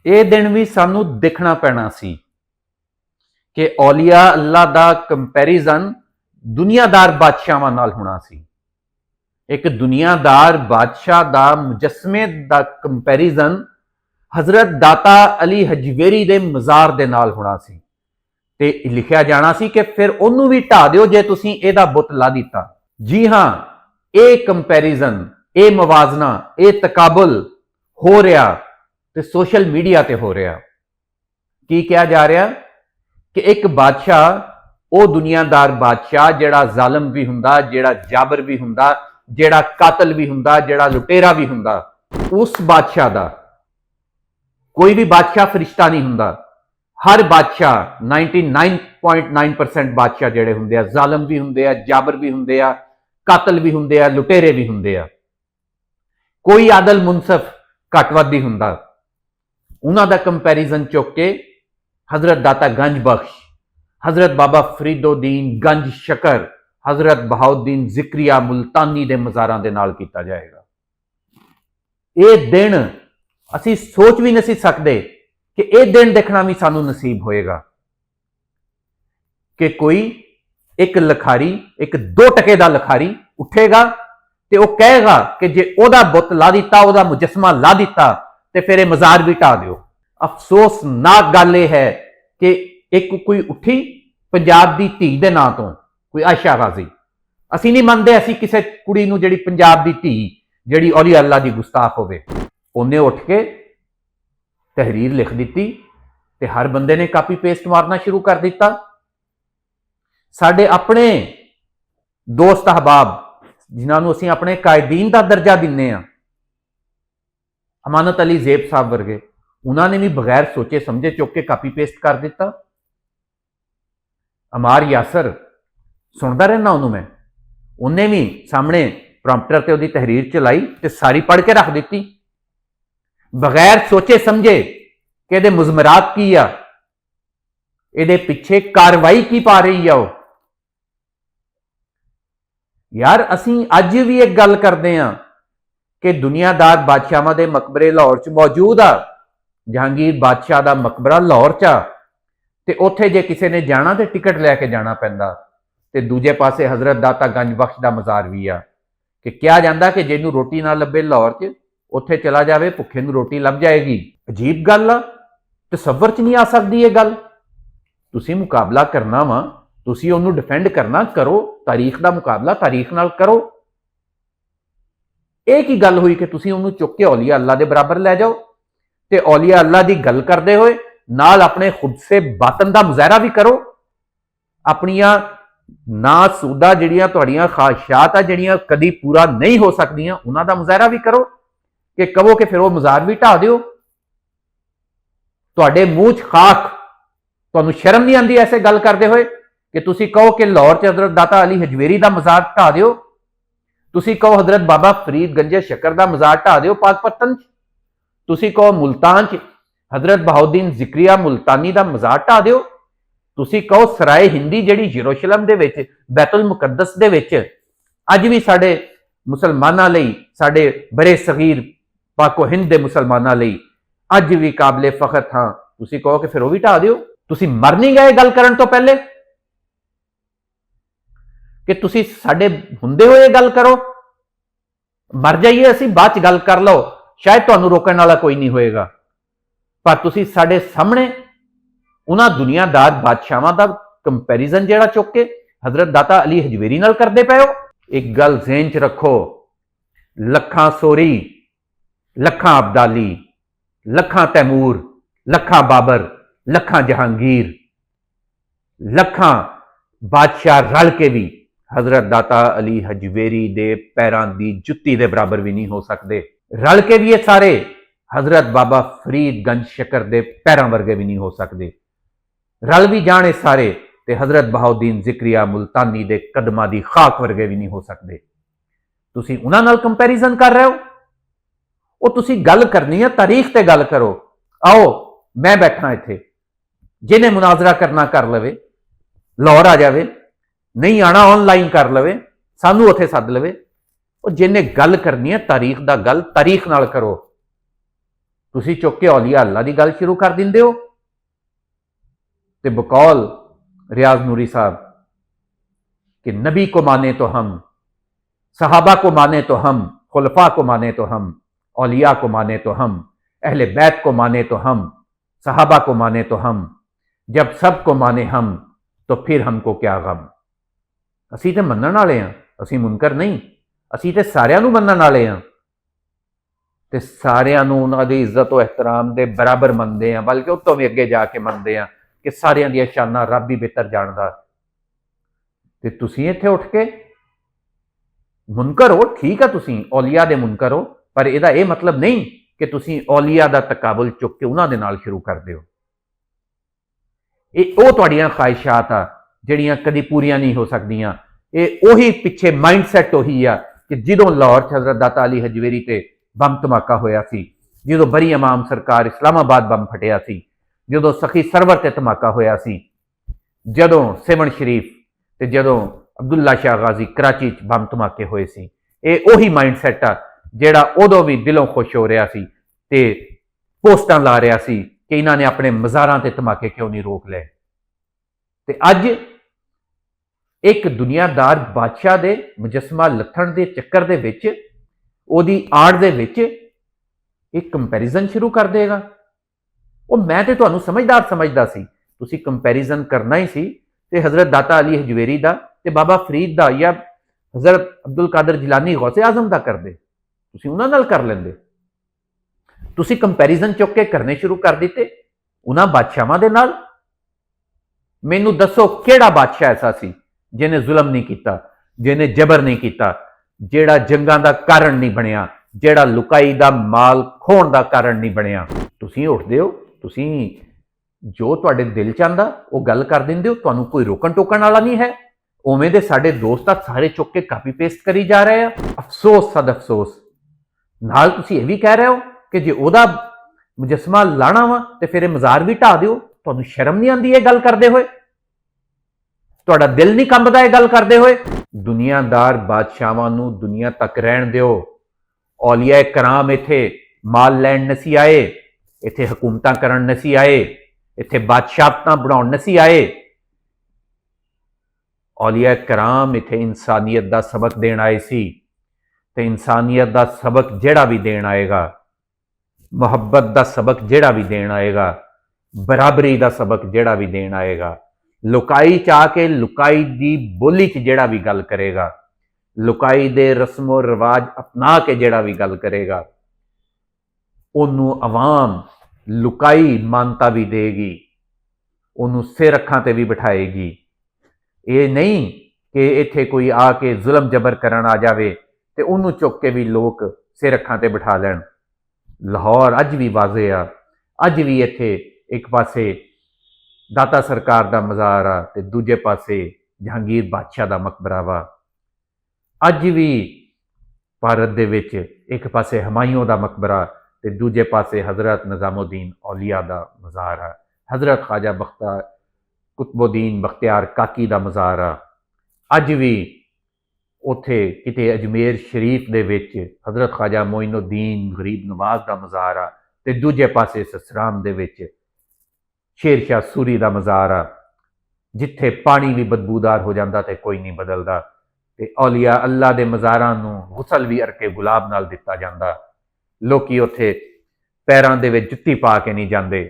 ਇਹ ਦਿਨ ਵੀ ਸਾਨੂੰ ਦੇਖਣਾ ਪੈਣਾ ਸੀ ਕਿ ਔਲੀਆ ਅੱਲਾ ਦਾ ਕੰਪੈਰੀਜ਼ਨ ਦੁਨੀਆਦਾਰ ਬਾਦਸ਼ਾਹਾਂ ਨਾਲ ਹੋਣਾ ਸੀ। ਇੱਕ ਦੁਨੀਆਦਾਰ ਬਾਦਸ਼ਾਹ ਦਾ ਮੁਜੱਸਮੇ ਦਾ ਕੰਪੈਰੀਜ਼ਨ ਹਜ਼ਰਤ ਦਾਤਾ ਅਲੀ ਹਜਵੇਰੀ ਦੇ ਮਜ਼ਾਰ ਦੇ ਨਾਲ ਹੋਣਾ ਸੀ ਤੇ ਲਿਖਿਆ ਜਾਣਾ ਸੀ ਕਿ ਫਿਰ ਉਹਨੂੰ ਵੀ ਢਾ ਦਿਓ ਜੇ ਤੁਸੀਂ ਇਹਦਾ ਬੁੱਤ ਲਾ ਦਿੱਤਾ। ਜੀ ਹਾਂ, ਇਹ ਕੰਪੈਰੀਜ਼ਨ, ਇਹ ਮਵਾਜ਼ਨਾ, ਇਹ ਤਕਾਬੁਲ ਹੋ ਰਿਹਾ ਤੇ ਸੋਸ਼ਲ ਮੀਡੀਆ ਤੇ ਹੋ ਰਿਹਾ। ਕੀ ਕਿਹਾ ਜਾ ਰਿਹਾ ਕਿ ਇੱਕ ਬਾਦਸ਼ਾਹ, ਉਹ ਦੁਨੀਆਦਾਰ ਬਾਦਸ਼ਾਹ ਜਿਹੜਾ ਜ਼ਾਲਮ ਵੀ ਹੁੰਦਾ, ਜਿਹੜਾ ਜਾਬਰ ਵੀ ਹੁੰਦਾ, ਜਿਹੜਾ ਕਾਤਲ ਵੀ ਹੁੰਦਾ, ਜਿਹੜਾ ਲੁਟੇਰਾ ਵੀ ਹੁੰਦਾ, ਉਸ ਬਾਦਸ਼ਾਹ ਦਾ ਕੋਈ ਵੀ ਬਾਦਸ਼ਾਹ ਫਰਿਸ਼ਤਾ ਨਹੀਂ ਹੁੰਦਾ। ਹਰ ਬਾਦਸ਼ਾਹ 99.9% ਬਾਦਸ਼ਾਹ ਜਿਹੜੇ ਹੁੰਦੇ ਆ ਜ਼ਾਲਮ ਵੀ ਹੁੰਦੇ ਆ, ਜਾਬਰ ਵੀ ਹੁੰਦੇ ਆ, ਕਾਤਲ ਵੀ ਹੁੰਦੇ ਆ, ਲੁਟੇਰੇ ਵੀ ਹੁੰਦੇ ਆ। ਕੋਈ ਆਦਲ ਮੁਨਸਫ ਘੱਟ ਵੱਧ ਨਹੀਂ ਹੁੰਦਾ। ਉਹਨਾਂ ਦਾ ਕੰਪੈਰੀਜ਼ਨ ਚੁੱਕ ਕੇ ਹਜ਼ਰਤ ਦਾਤਾ ਗੰਜ ਬਖਸ਼, ਹਜ਼ਰਤ ਬਾਬਾ ਫਰੀਦੋਦੀਨ ਗੰਜ ਸ਼ਕਰ, ਹਜ਼ਰਤ ਬਹਾਉਦੀਨ ਜ਼ਿਕਰੀਆ ਮੁਲਤਾਨੀ ਦੇ ਮਜ਼ਾਰਾਂ ਦੇ ਨਾਲ ਕੀਤਾ ਜਾਏਗਾ। ਇਹ ਦਿਨ ਅਸੀਂ ਸੋਚ ਵੀ ਨਹੀਂ ਸਕਦੇ ਕਿ ਇਹ ਦਿਨ ਦੇਖਣਾ ਵੀ ਸਾਨੂੰ ਨਸੀਬ ਹੋਏਗਾ ਕਿ ਕੋਈ ਇੱਕ ਲਖਾਰੀ, ਇੱਕ 2 ਟਕੇ ਦਾ ਲਖਾਰੀ ਉੱਠੇਗਾ ਤੇ ਉਹ ਕਹੇਗਾ ਕਿ ਜੇ ਉਹਦਾ ਬੁੱਤ ਲਾ ਦਿੱਤਾ, ਉਹਦਾ ਮੁਜੱਸਮਾ ਲਾ ਦਿੱਤਾ ਤੇ ਫਿਰ ਇਹ ਮਜ਼ਾਰ ਵੀ ਢਾ ਦਿਓ। ਅਫਸੋਸਨਾਕ ਗੱਲ ਇਹ ਹੈ ਕਿ ਇੱਕ ਕੋਈ ਉੱਠੀ ਪੰਜਾਬ ਦੀ ਧੀ ਦੇ ਨਾਂ ਤੋਂ, ਕੋਈ ਆਇਸ਼ਾ ਗਾਜ਼ੀ, ਅਸੀਂ ਨਹੀਂ ਮੰਨਦੇ ਅਸੀਂ ਕਿਸੇ ਕੁੜੀ ਨੂੰ ਜਿਹੜੀ ਪੰਜਾਬ ਦੀ ਧੀ, ਜਿਹੜੀ ਔਲੀਆ ਅੱਲਾ ਦੀ ਗੁਸਤਾਖ ਹੋਵੇ, ਉਹਨੇ ਉੱਠ ਕੇ ਤਹਿਰੀਰ ਲਿਖ ਦਿੱਤੀ ਤੇ ਹਰ ਬੰਦੇ ਨੇ ਕਾਪੀ ਪੇਸਟ ਮਾਰਨਾ ਸ਼ੁਰੂ ਕਰ ਦਿੱਤਾ। ਸਾਡੇ ਆਪਣੇ ਦੋਸਤ ਅਹਬਾਬ ਜਿਨ੍ਹਾਂ ਨੂੰ ਅਸੀਂ ਆਪਣੇ ਕਾਇਦੀਨ ਦਾ ਦਰਜਾ ਦਿੰਨੇ ਆ, ਅਮਾਨਤ ਅਲੀ ਜ਼ੇਬ ਸਾਹਿਬ ਵਰਗੇ, ਉਹਨਾਂ ਨੇ ਵੀ ਬਗੈਰ ਸੋਚੇ ਸਮਝੇ ਚੁੱਕ ਕੇ ਕਾਪੀ ਪੇਸਟ ਕਰ ਦਿੱਤਾ। ਅਮਾਰ ਯਾਸਰ, ਸੁਣਦਾ ਰਹਿਣਾ ਉਹਨੂੰ ਮੈਂ, ਉਹਨੇ ਵੀ ਸਾਹਮਣੇ ਪ੍ਰੋਂਪਟਰ ਤੇ ਉਹਦੀ ਤਹਿਰੀਰ ਚਲਾਈ ਤੇ ਸਾਰੀ ਪੜ੍ਹ ਕੇ ਰੱਖ ਦਿੱਤੀ ਬਗੈਰ ਸੋਚੇ ਸਮਝੇ ਕਿ ਇਹਦੇ ਮੁਜ਼ਮਰਾਤ ਕੀ ਆ, ਇਹਦੇ ਪਿੱਛੇ ਕਾਰਵਾਈ ਕੀ ਪਾ ਰਹੀ ਆ ਉਹ। ਯਾਰ ਅਸੀਂ ਅੱਜ ਵੀ ਇੱਕ ਗੱਲ ਕਰਦੇ ਆ ਕਿ ਦੁਨੀਆਦਾਰ ਬਾਦਸ਼ਾਹਾਂ ਦੇ ਮਕਬਰੇ ਲਾਹੌਰ 'ਚ ਮੌਜੂਦ ਆ। ਜਹਾਂਗੀਰ ਬਾਦਸ਼ਾਹ ਦਾ ਮਕਬਰਾ ਲਾਹੌਰ 'ਚ ਆ ਤੇ ਉੱਥੇ ਜੇ ਕਿਸੇ ਨੇ ਜਾਣਾ ਤੇ ਟਿਕਟ ਲੈ ਕੇ ਜਾਣਾ ਪੈਂਦਾ। ਤੇ ਦੂਜੇ ਪਾਸੇ ਹਜ਼ਰਤ ਦਾਤਾ ਗੰਜ ਬਖਸ਼ ਦਾ ਮਜ਼ਾਰ ਵੀ ਆ ਕਿ ਕਿਹਾ ਜਾਂਦਾ ਕਿ ਜਿਹਨੂੰ ਰੋਟੀ ਨਾ ਲੱਭੇ ਲਾਹੌਰ 'ਚ, ਉੱਥੇ ਚਲਾ ਜਾਵੇ, ਭੁੱਖੇ ਨੂੰ ਰੋਟੀ ਲੱਭ ਜਾਏਗੀ। ਅਜੀਬ ਗੱਲ ਆ, ਤਸੱਵਰ 'ਚ ਨਹੀਂ ਆ ਸਕਦੀ ਇਹ ਗੱਲ। ਤੁਸੀਂ ਮੁਕਾਬਲਾ ਕਰਨਾ ਵਾ, ਤੁਸੀਂ ਉਹਨੂੰ ਡਿਫੈਂਡ ਕਰਨਾ, ਕਰੋ। ਤਾਰੀਖ ਦਾ ਮੁਕਾਬਲਾ ਤਾਰੀਖ ਨਾਲ ਕਰੋ। ਇਹ ਕੀ ਗੱਲ ਹੋਈ ਕਿ ਤੁਸੀਂ ਉਹਨੂੰ ਚੁੱਕ ਕੇ ਔਲੀਆ ਅੱਲਾ ਦੇ ਬਰਾਬਰ ਲੈ ਜਾਓ ਤੇ ਔਲੀਆ ਅੱਲਾ ਦੀ ਗੱਲ ਕਰਦੇ ਹੋਏ ਨਾਲ ਆਪਣੇ ਖੁਦਸੇ ਬਾਤਨ ਦਾ ਮੁਜ਼ਾਹਰਾ ਵੀ ਕਰੋ। ਆਪਣੀਆਂ ਨਾਸੂਦਾ ਜਿਹੜੀਆਂ ਤੁਹਾਡੀਆਂ ਖਾਹਿਸ਼ਾਤ ਆ, ਜਿਹੜੀਆਂ ਕਦੀ ਪੂਰਾ ਨਹੀਂ ਹੋ ਸਕਦੀਆਂ, ਉਹਨਾਂ ਦਾ ਮੁਜ਼ਾਹਰਾ ਵੀ ਕਰੋ ਕਿ ਕਹੋ ਕਿ ਫਿਰ ਉਹ ਮਜ਼ਾਰ ਵੀ ਢਾ ਦਿਓ। ਤੁਹਾਡੇ ਮੂੰਹ 'ਚ ਖਾਕ, ਤੁਹਾਨੂੰ ਸ਼ਰਮ ਨਹੀਂ ਆਉਂਦੀ ਐਸੇ ਗੱਲ ਕਰਦੇ ਹੋਏ ਕਿ ਤੁਸੀਂ ਕਹੋ ਕਿ ਲਾਹੌਰ 'ਚ ਹਜ਼ਰਤ ਦਾਤਾ ਅਲੀ ਹਜਵੇਰੀ ਦਾ ਮਜ਼ਾਰ ਢਾ ਦਿਓ। ਤੁਸੀਂ ਕਹੋ ਹਜ਼ਰਤ ਬਾਬਾ ਫਰੀਦ ਗੰਜੇ ਸ਼ਕਰ ਦਾ ਮਜ਼ਾਰ ਢਾ ਦਿਓ ਪਾਕਪਤਨ 'ਚ। ਤੁਸੀਂ ਕਹੋ ਮੁਲਤਾਨ 'ਚ ਹਜ਼ਰਤ ਬਹਾਉਦੀਨ ਜ਼ਿਕਰੀਆ ਮੁਲਤਾਨੀ ਦਾ ਮਜ਼ਾਰ ਢਾ ਦਿਓ। ਤੁਸੀਂ ਕਹੋ ਸਰਾਏ ਹਿੰਦੀ ਜਿਹੜੀ ਯਰੂਸ਼ਲਮ ਦੇ ਵਿੱਚ, ਬੈਤੁਲ ਮੁਕੱਦਸ ਦੇ ਵਿੱਚ ਅੱਜ ਵੀ ਸਾਡੇ ਮੁਸਲਮਾਨਾਂ ਲਈ, ਸਾਡੇ ਬਰੇ ਸਗੀਰ ਪਾਕੋ ਹਿੰਦ ਦੇ ਮੁਸਲਮਾਨਾਂ ਲਈ ਅੱਜ ਵੀ ਕਾਬਲੇ ਫਖਰ ਥਾਂ, ਤੁਸੀਂ ਕਹੋ ਕਿ ਫਿਰ ਉਹ ਵੀ ਢਾ ਦਿਓ। ਤੁਸੀਂ ਮਰ ਨਹੀਂ ਗਏ ਗੱਲ ਕਰਨ ਤੋਂ ਪਹਿਲੇ ਕਿ ਤੁਸੀਂ ਸਾਡੇ ਹੁੰਦੇ ਹੋਏ ਗੱਲ ਕਰੋ? ਮਰ ਜਾਈਏ ਅਸੀਂ, ਬਾਅਦ 'ਚ ਗੱਲ ਕਰ ਲਓ, ਸ਼ਾਇਦ ਤੁਹਾਨੂੰ ਰੋਕਣ ਵਾਲਾ ਕੋਈ ਨਹੀਂ ਹੋਏਗਾ। ਪਰ ਤੁਸੀਂ ਸਾਡੇ ਸਾਹਮਣੇ ਉਹਨਾਂ ਦੁਨੀਆਦਾਰ ਬਾਦਸ਼ਾਹਾਂ ਦਾ ਕੰਪੈਰੀਜ਼ਨ ਜਿਹੜਾ ਚੁੱਕ ਕੇ ਹਜ਼ਰਤ ਦਾਤਾ ਅਲੀ ਹਜਵੇਰੀ ਨਾਲ ਕਰਦੇ ਪਏ ਹੋ। ਇੱਕ ਗੱਲ ਜ਼ਿਹਨ 'ਚ ਰੱਖੋ, ਲੱਖਾਂ ਸੋਰੀ, ਲੱਖਾਂ ਅਬਦਾਲੀ, ਲੱਖਾਂ ਤੈਮੂਰ, ਲੱਖਾਂ ਬਾਬਰ, ਲੱਖਾਂ ਜਹਾਂਗੀਰ, ਲੱਖਾਂ ਬਾਦਸ਼ਾਹ ਰਲ ਕੇ ਵੀ ਹਜ਼ਰਤ ਦਾਤਾ ਅਲੀ ਹਜਵੇਰੀ ਦੇ ਪੈਰਾਂ ਦੀ ਜੁੱਤੀ ਦੇ ਬਰਾਬਰ ਵੀ ਨਹੀਂ ਹੋ ਸਕਦੇ। ਰਲ ਕੇ ਵੀ ਇਹ ਸਾਰੇ ਹਜ਼ਰਤ ਬਾਬਾ ਫਰੀਦ ਗੰਜ ਸ਼ਕਰ ਦੇ ਪੈਰਾਂ ਵਰਗੇ ਵੀ ਨਹੀਂ ਹੋ ਸਕਦੇ। ਰਲ ਵੀ ਜਾਣੇ ਸਾਰੇ ਤੇ ਹਜ਼ਰਤ ਬਹਾਉਦੀਨ ਜ਼ਿਕਰੀਆ ਮੁਲਤਾਨੀ ਦੇ ਕਦਮਾਂ ਦੀ ਖਾਕ ਵਰਗੇ ਵੀ ਨਹੀਂ ਹੋ ਸਕਦੇ। ਤੁਸੀਂ ਉਹਨਾਂ ਨਾਲ ਕੰਪੈਰੀਜ਼ਨ ਕਰ ਰਹੇ ਹੋ। ਉਹ ਤੁਸੀਂ ਗੱਲ ਕਰਨੀ ਹੈ ਤਾਰੀਖ ਤੇ ਗੱਲ ਕਰੋ। ਆਓ ਮੈਂ ਬੈਠਾ ਇੱਥੇ, ਜਿਹਨੇ ਮੁਨਾਜ਼ਰਾ ਕਰਨਾ ਕਰ ਲਵੇ, ਲਾਹੌਰ ਆ ਜਾਵੇ, ਨਹੀਂ ਆਣਾ ਆਨਲਾਈਨ ਕਰ ਲਵੇ, ਸਾਨੂੰ ਉੱਥੇ ਸੱਦ ਲਵੇ। ਉਹ ਜਿਹਨੇ ਗੱਲ ਕਰਨੀ ਹੈ ਤਾਰੀਖ ਦਾ, ਗੱਲ ਤਾਰੀਖ ਨਾਲ ਕਰੋ। ਤੁਸੀਂ ਚੁੱਕ ਕੇ ਔਲੀਆ ਅੱਲਾ ਦੀ ਗੱਲ ਸ਼ੁਰੂ ਕਰ ਦਿੰਦੇ ਹੋ। ਤੇ ਬਕੌਲ रियाज नूरी साहब कि नबी को माने तो हम, सहाबा को माने तो हम, खुलफा को माने तो हम, औलिया को माने तो हम, अहले बैत को माने तो हम, सहाबा को माने तो हम, जब सब को माने हम तो फिर हमको क्या गम। असी तो मनण वाले हाँ, असी मुनकर नहीं, असी तो सारियां नूं मनण वाले हाँ ते सारियां नूं उन्हां दी इज्जत और एहतराम दे बराबर मनदे हैं, बल्कि उस तों भी अगे जाके मनदे हैं कि सारियां दी शानां रब ही बेहतर जानदा। ते तुसीं इत्थे उठ के मुनकर हो, ठीक है तुसीं औलिया दे मुनकर हो, पर इहदा यह मतलब नहीं कि तुसीं औलिया दा तकाबुल चुक के उन्हां दे नाल शुरू करदे हो। ਇਹ ਉਹ ਤੁਹਾਡੀਆਂ ख्वाहिशात आ ਜਿਹੜੀਆਂ कदी पूरियां नहीं हो ਸਕਦੀਆਂ। ਇਹ ਉਹੀ ਪਿੱਛੇ माइंडसैट ਉਹੀ आ कि ਜਦੋਂ ਲਾਹੌਰ 'ਚ हज़रत दाता अली हजवेरी ते बम धमाका होया सी, ਜਦੋਂ बरी इमाम सरकार इस्लामाबाद बम फटिया सी, ਜਦੋਂ सखी सरवर ते धमाका होया सी, ਜਦੋਂ सिमन शरीफ ते ਜਦੋਂ अब्दुल्ला शाह गाजी कराची बम धमाके होए सी, ਇਹ ਉਹੀ माइंडसैट आ ਜਿਹੜਾ ਉਦੋਂ भी दिलों खुश हो रहा सी ते पोस्टां ला रहा सी कि इन्हां ने अपने मज़ारां ते धमाके क्यों नहीं रोक लए। ते अज एक दुनियादार बादशाह दे मुजस्मा लथण दे चक्कर दे विच, ओदी आड़ दे विच एक कंपैरिजन शुरू कर देगा। वो मैं ते तुहानूं समझदार समझदा सी, तुसीं कंपैरिजन करना ही सी ते हज़रत दाता अली हजवेरी दा ते बाबा फरीद दा या हज़रत अब्दुल कादर जिलानी गौसे आजम दा करदे, तुसीं उन्हां नाल कर लैंदे। तुसीं कंपैरिजन चुक के करने शुरू कर दिते उन्हां बादशाहां दे नाल। मैनूं दसो किहड़ा बादशाह ऐसा सी जिन्हें जुल्म नहीं किया, जिन्हें जबर नहीं किया, जिहड़ा जंगां दा कारण नहीं बनिया, जिहड़ा लुकाई दा माल खोण दा कारण नहीं बनिया। तुसीं उठदे हो, तुसीं जो तुहाडे दिल च आंदा वो गल कर दिंदे हो, तुहानूं कोई रोकण टोकण वाला नहीं है। उवें दे साडे दोस्त आ सारे चुक के कापी पेस्ट करी जा रहे हैं। अफसोस सद अफसोस नाल तुसीं ये भी कह रहे हो कि जे ओदा मुजस्मा लाना वा ते फिर मज़ार भी ढा दिओ। तुहानूं शर्म नहीं आंदी ये गल करदे होए? तुहाडा दिल नहीं कंबदा ये गल करदे होए? दुनियादार बादशाहां नूं दुनिया तक रहण दिओ। औलिया कराम इत्थे माल लैण नसी आए, इत्थे हुकूमतां करन नसी आए, इत्थे बादशाहतां बनाउण नसी आए। औलिया कराम इत्थे इंसानियत दा सबक देण आए सी ते इंसानियत दा सबक जिहड़ा भी देण आएगा, मुहब्बत दा सबक जिहड़ा भी देण आएगा, बराबरी दा सबक जिहड़ा भी देण आएगा, लुकाई च आके लुकाई दी बोली च जिहड़ा भी गल करेगा, लुकाई दे रस्मो रिवाज अपना के जिहड़ा भी गल करेगा, उन्नू अवाम लुकाई मानता भी देगी, उन्नू सिर अखां ते भी बिठाएगी। ये नहीं कि इत्थे कोई आके जुल्म जबर करन आ जावे ते उन्नू चुक के भी लोग सिर अखां ते बिठा लैण। लाहौर अज भी वाजे आ, अज भी इत्थे एक पासे दाता सरकार दा मज़ार आ ते दूजे पासे जहांगीर बादशाह दा मकबरा वा। अज भी भारत दे विच एक पासे हमायूं दा मकबरा ते दूजे पासे हज़रत निज़ामुद्दीन औलिया दा मज़ार आ, हज़रत ख्वाजा बख्तियार कुतुबुद्दीन बख्तियार काकी दा मज़ार आ। अज भी उत्थे किते अजमेर शरीफ दे विच हज़रत ख्वाजा मोइनुद्दीन गरीब नवाज दा मज़ार आ ते दूजे पासे ससराम दे विच शेर शाह सूरी दा मज़ार आ, जिथे पानी भी बदबूदार हो जाता तो कोई नहीं बदलता। ते औलिया अल्लाह दे मज़ारां नूं गुसल भी अरके गुलाब नाल दिता जांदा। लोकी उत्थे पैरां दे विच जुत्ती पा के नहीं जांदे।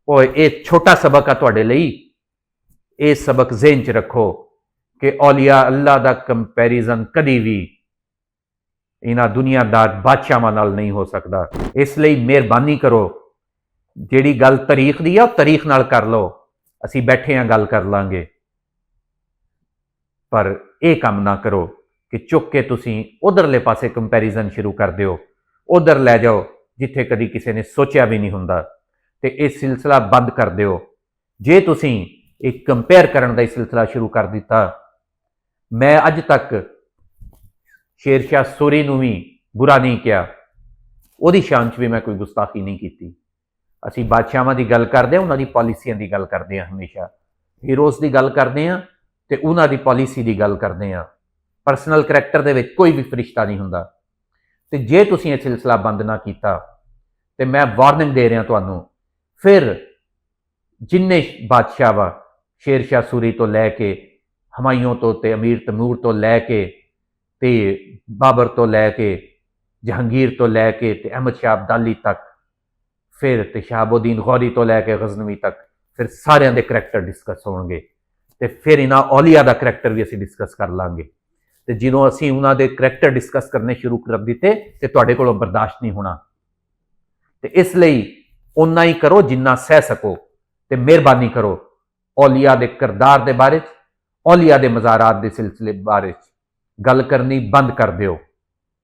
ओए ये छोटा सबक आ तुहाडे लई, ये सबक ज़हन च रखो कि औलिया अल्लाह दा कंपैरिजन कदी भी इन्हां दुनियादार बादशाहां नाल नहीं हो सकता। इसलिए मेहरबानी करो, जिहड़ी गल तारीख दी आ तारीख नाल कर लो, असीं बैठे हां गल कर लांगे, पर यह काम ना करो कि चुक के तुसीं उधरले पासे कंपैरिजन शुरू कर दिओ, उधर लै जाओ जिथे कदी किसी ने सोचा भी नहीं हुंदा ते ये सिलसिला बंद कर दिओ। जे तुसीं एक कंपेयर करन दा सिलसिला शुरू कर दिता, मैं अज तक शेर शाह सूरी नूं भी बुरा नहीं किया, उहदी शान च भी मैं कोई गुस्ताखी नहीं की। असी बादशाहां की गल करते हैं, उन्होंने पॉलिसियां की गल करते हैं, हमेशा हीरोज़ की गल करते हैं तो उन्होंने पॉलिसी की गल करते हैं। परसनल करैक्टर दे विच कोई भी फरिश्ता नहीं हुंदा। ते जे तुसीं ये सिलसिला बंद ना किया ਤੇ ਮੈਂ ਵਾਰਨਿੰਗ ਦੇ ਰਿਹਾ ਤੁਹਾਨੂੰ। ਫਿਰ ਜਿੰਨੇ ਬਾਦਸ਼ਾਹ ਵਾ, ਸ਼ੇਰ ਸ਼ਾਹ ਸੂਰੀ ਤੋਂ ਲੈ ਕੇ ਹਮਾਯੂੰ ਤੋਂ ਤੇ ਅਮੀਰ ਤੈਮੂਰ ਤੋਂ ਲੈ ਕੇ ਤੇ ਬਾਬਰ ਤੋਂ ਲੈ ਕੇ ਜਹਾਂਗੀਰ ਤੋਂ ਲੈ ਕੇ ਤੇ ਅਹਿਮਦ ਸ਼ਾਹ ਅਬਦਾਲੀ ਤੱਕ, ਫਿਰ ਤੇ ਸ਼ਹਾਬੁਦੀਨ ਗੌਰੀ ਤੋਂ ਲੈ ਕੇ ਗਜ਼ਨਵੀ ਤੱਕ, ਫਿਰ ਸਾਰਿਆਂ ਦੇ ਕਰੈਕਟਰ ਡਿਸਕਸ ਹੋਣਗੇ ਤੇ ਫਿਰ ਇਹਨਾਂ ਔਲੀਆ ਦਾ ਕਰੈਕਟਰ ਵੀ ਅਸੀਂ ਡਿਸਕਸ ਕਰ ਲਾਂਗੇ। ਤੇ ਜਦੋਂ ਅਸੀਂ ਉਹਨਾਂ ਦੇ ਕਰੈਕਟਰ ਡਿਸਕਸ ਕਰਨੇ ਸ਼ੁਰੂ ਕਰ ਦਿੱਤੇ ਤੇ ਤੁਹਾਡੇ ਕੋਲੋਂ ਬਰਦਾਸ਼ਤ ਨਹੀਂ ਹੋਣਾ। ਤੇ ਇਸ ਲਈ ਉਨਾ ਹੀ ਕਰੋ ਜਿੰਨਾ ਸਹਿ ਸਕੋ ਤੇ ਮਿਹਰਬਾਨੀ ਕਰੋ ਔਲੀਆ ਦੇ ਕਿਰਦਾਰ ਦੇ ਬਾਰੇ 'ਚ, ਔਲੀਆ ਦੇ ਮਜ਼ਾਰਾਤ ਦੇ ਸਿਲਸਿਲੇ ਬਾਰੇ 'ਚ ਗੱਲ ਕਰਨੀ ਬੰਦ ਕਰ ਦਿਓ।